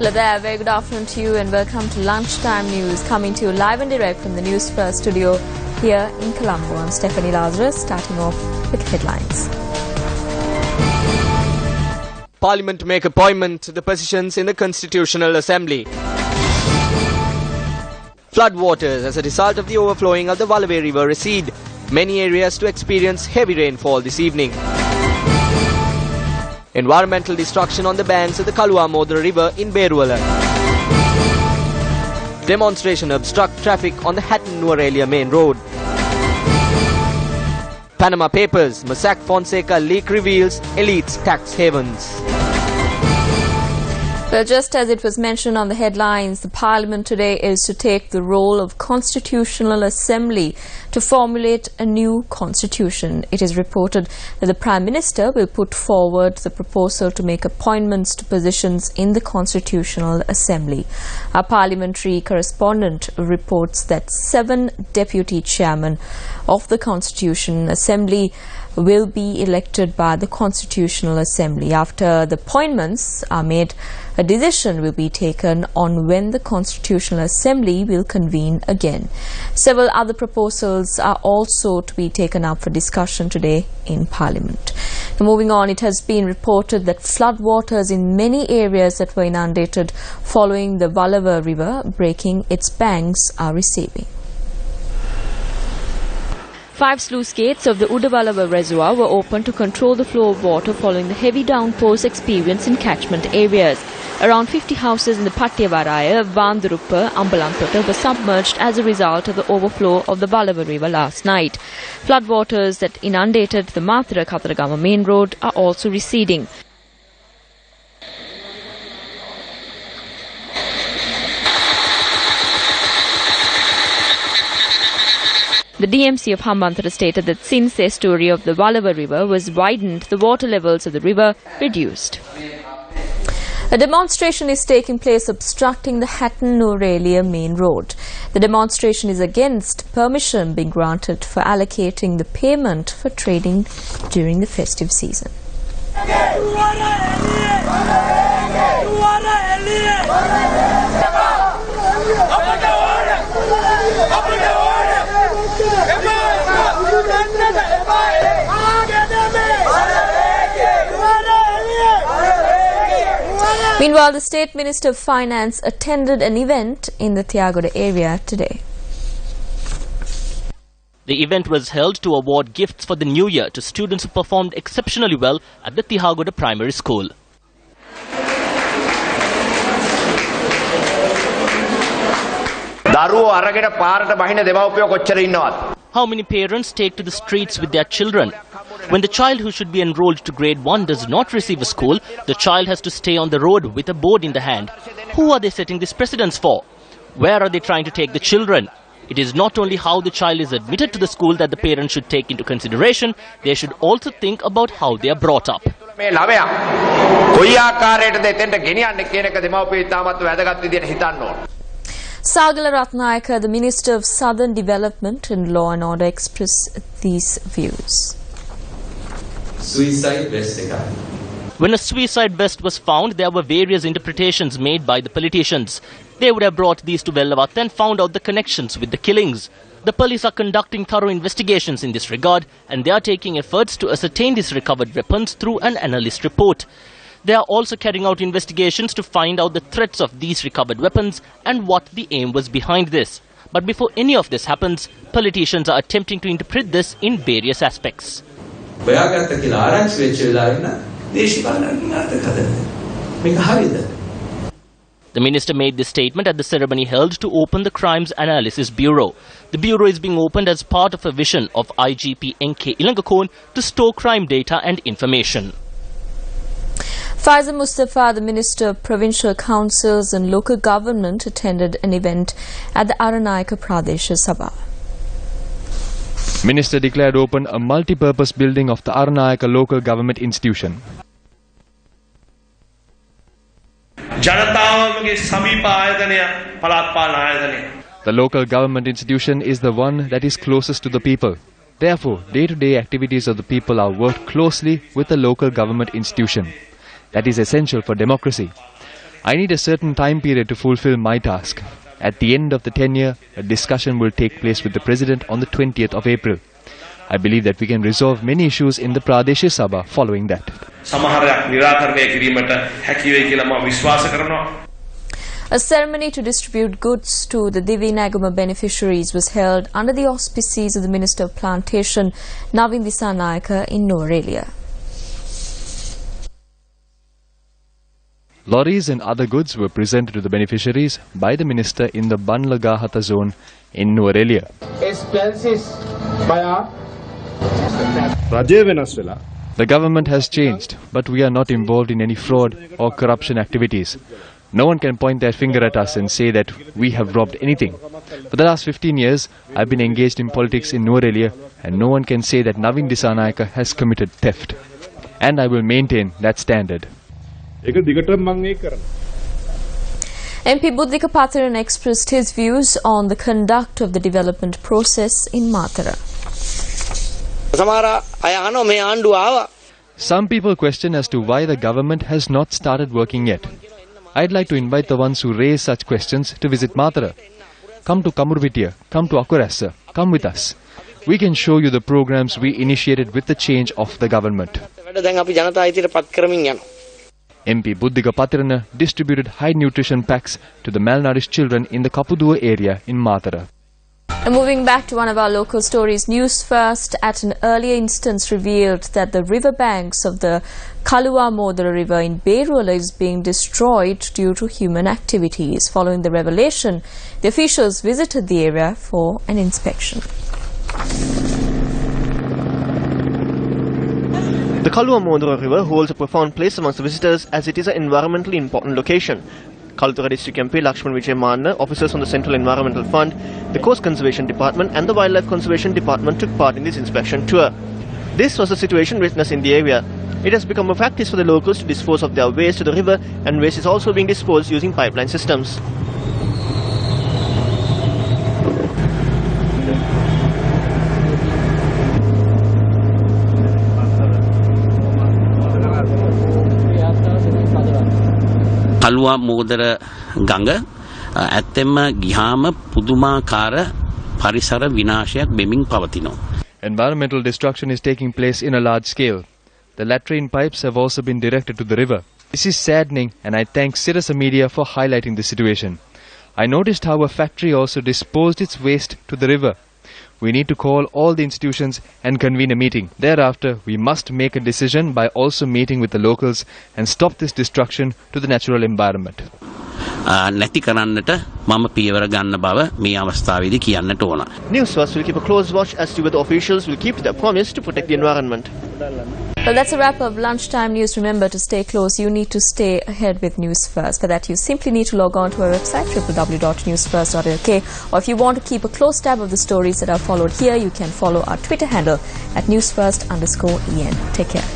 Hello there, very good afternoon to you and welcome to Lunchtime News, coming to you live and direct from the Newsfirst studio here in Colombo. I'm Stephanie Lazarus, starting off with headlines. Parliament to make appointment to the positions in the Constitutional Assembly. Floodwaters as a result of the overflowing of the Wallaby River recede. Many areas to experience heavy rainfall this evening. Environmental destruction on the banks of the Kaluwa-Modra River in Beruwala. Demonstration obstruct traffic on the Hatton-Nuwara main road. Panama Papers, Mossack Fonseca leak reveals elites tax havens. Well, just as it was mentioned on the headlines, the Parliament today is to take the role of Constitutional Assembly to formulate a new constitution. It is reported that the Prime Minister will put forward the proposal to make appointments to positions in the Constitutional Assembly. Our parliamentary correspondent reports that 7 deputy chairmen of the Constitutional Assembly will be elected by the Constitutional Assembly. After the appointments are made, a decision will be taken on when the Constitutional Assembly will convene again. Several other proposals are also to be taken up for discussion today in Parliament. Now, moving on, it has been reported that floodwaters in many areas that were inundated following the Wallaby River breaking its banks are receding. 5 sluice gates of the Udawalawa Reservoir were opened to control the flow of water following the heavy downpours experienced in catchment areas. Around 50 houses in the Pattiyavaraya, Vanduruppa, Ambalamputta were submerged as a result of the overflow of the Wallaby River last night. Floodwaters that inundated the Mathura-Katharagama main road are also receding. The DMC of Hambantota stated that since the estuary of the Wallaby River was widened, the water levels of the river reduced. A demonstration is taking place obstructing the Hatton-Nuwara main road. The demonstration is against permission being granted for allocating the payment for trading during the festive season. Meanwhile, the State Minister of Finance attended an event in the Thiagoda area today. The event was held to award gifts for the new year to students who performed exceptionally well at the Thiagoda Primary School. How many parents take to the streets with their children? When the child who should be enrolled to grade 1 does not receive a school, the child has to stay on the road with a board in the hand. Who are they setting this precedence for? Where are they trying to take the children? It is not only how the child is admitted to the school that the parents should take into consideration, they should also think about how they are brought up. Sagala Ratnayaka, the Minister of Southern Development and Law and Order, expressed these views. Suicide vest. When a suicide vest was found, there were various interpretations made by the politicians. They would have brought these to Vellavat and found out the connections with the killings. The police are conducting thorough investigations in this regard, and they are taking efforts to ascertain these recovered weapons through an analyst report. They are also carrying out investigations to find out the threats of these recovered weapons and what the aim was behind this. But before any of this happens, politicians are attempting to interpret this in various aspects. The minister made this statement at the ceremony held to open the Crimes Analysis Bureau. The bureau is being opened as part of a vision of IGP NK Ilangakon to store crime data and information. Faisal Mustafa, the Minister of Provincial Councils and Local Government, attended an event at the Aranayaka Pradesh Sabha. Minister declared open a multi-purpose building of the Aranayaka Local Government Institution. The local government institution is the one that is closest to the people. Therefore, day-to-day activities of the people are worked closely with the local government institution. That is essential for democracy. I need a certain time period to fulfill my task. At the end of the tenure, a discussion will take place with the President on the 20th of April. I believe that we can resolve many issues in the Pradesh Sabha following that. A ceremony to distribute goods to the Divi Nagama beneficiaries was held under the auspices of the Minister of Plantation, Navin Disanayake, in Nuwara. Lorries and other goods were presented to the beneficiaries by the minister in the Banlagahata zone in Nuwara. The government has changed, but we are not involved in any fraud or corruption activities. No one can point their finger at us and say that we have robbed anything. For the last 15 years, I've been engaged in politics in Nuwara, and no one can say that Navin Disanayake has committed theft. And I will maintain that standard. MP Buddhika Patharan expressed his views on the conduct of the development process in Mathura. Some people question as to why the government has not started working yet. I'd like to invite the ones who raise such questions to visit Mathura. Come to Kamurvitiya, come to Akurassa, come with us. We can show you the programs we initiated with the change of the government. MP Buddhika Patharan distributed high nutrition packs to the malnourished children in the Kapuduwa area in Mathura. And moving back to one of our local stories, Newsfirst at an earlier instance revealed that the riverbanks of the Kaluwa Modara River in Berula is being destroyed due to human activities. Following the revelation, the officials visited the area for an inspection. The Kaluwa Modara River holds a profound place amongst the visitors as it is an environmentally important location. Kaltura District MP Lakshman Vijay Manna, officers from the Central Environmental Fund, the Coast Conservation Department and the Wildlife Conservation Department took part in this inspection tour. This was the situation witnessed in the area. It has become a practice for the locals to dispose of their waste to the river, and waste is also being disposed using pipeline systems. Kaluwa Modara Ganga ඇත්තෙන්ම ගියාම පුදුමාකාර පරිසර විනාශයක් වෙමින් පවතිනවා. Environmental destruction is taking place in a large scale. The latrine pipes have also been directed to the river. This is saddening, and I thank Sirasa Media for highlighting the situation. I noticed how a factory also disposed its waste to the river. We need to call all the institutions and convene a meeting. Thereafter, we must make a decision by also meeting with the locals and stop this destruction to the natural environment. නැති කරන්නට මම පියවර ගන්න බව මේ අවස්ථාවේදී කියන්නට ඕන. Newsfirst will keep a close watch as to whether officials will keep their promise to protect the environment. Well, that's a wrap of Lunchtime News. Remember to stay close. You need to stay ahead with News First. For that, you simply need to log on to our website, www.newsfirst.lk. Or if you want to keep a close tab of the stories that are followed here, you can follow our Twitter handle at newsfirst_en. Take care.